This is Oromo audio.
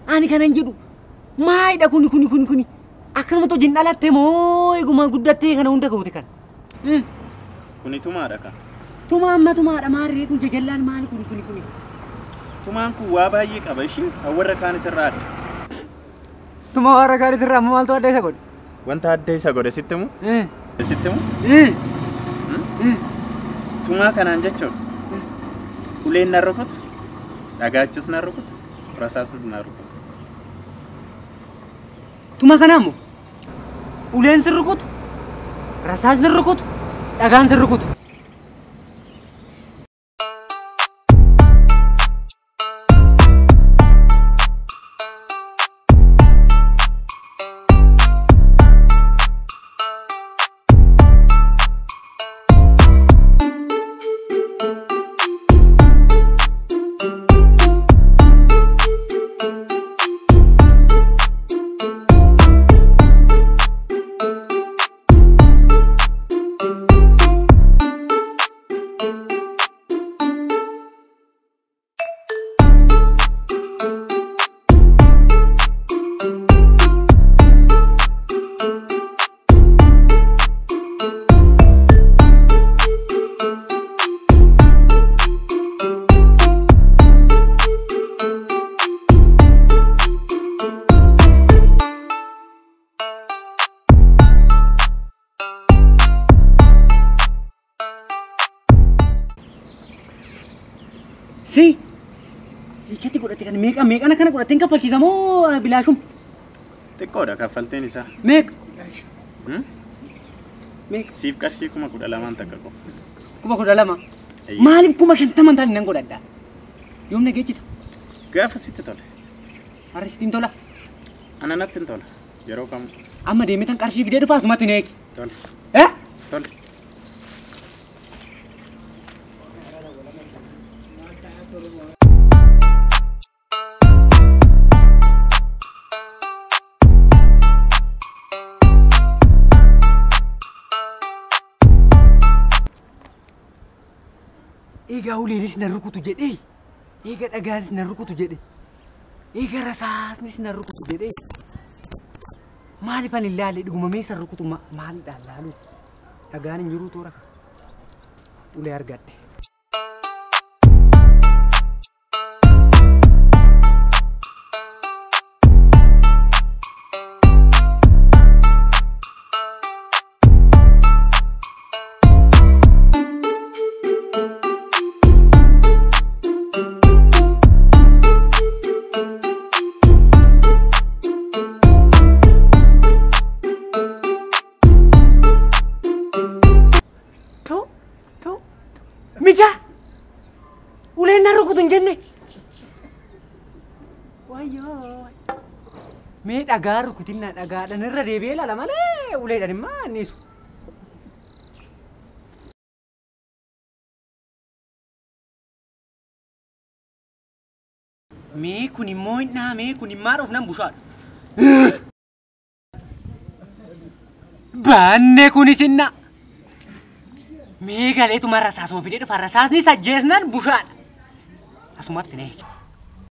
Ani kanan jedhu maayidha kuni. Akkanuma too jindhalatte moo eeguma guddattee kana hunda goote kan. Kuni tumaadha kan. Tumaadha maarree kun jajallaan maali kuni. Tumaan kun waa baay'ee qaba ishee warra kaanitirraadha. Tuma warra kaanitirraa amma maaltu adda isa godhe? Wanta adda isa godhe sitti mu? Sitti mu? Tumaa kanaan jechuudha. Uleen na rukutu, dhagaachis na rukutu, rasaasis na rukutu. Tuma kanaa immoo uleen si rukutu, rasaas si rukutu, dhagaan si rukutu. Si, ijatti godhate kan meeqana kana godhateen kaffalchiisa moo bilaashum? Xiqqoodha kaffalteen isaa. Meeqa? Siif qarshii 12,000 takka qofa. 12,000? Maaliif 50,000 taane nan godhadha? Yoomna geejjita? Gaafa sitti tole. Harri sitti hin tola? Ana natti hin tola. Yeroo kam? Amma deemee tan qarshii fidee dhufa asumatti hin eegi. Tole. Tole. Egaa uleenis na rukutu jedhee, egaa dhagaanis na rukutu jedhee, egaa rasaasnis na rukutu jedhee. Maaliif ani ilaalee dhuguma meeshaa rukutu maalidhaan laalu? Dhagaan hin jiru toora ulee argadhe. Mija, uleen na rukutu hin jenne. Wayyoo. Mee dhagaa rukutinna dhagaadhaan irra deebi'ee ilaala malee uleedhaan immoo anniisu. Mee kun immoo hin dhahamee kun immaa dhuuf nan bushaadha. Baanne kunis hin dhaa. Meegalee tu marra saasoo fidee dhufa rasaasni sajjeesnan bushaadha. Asumatti nee.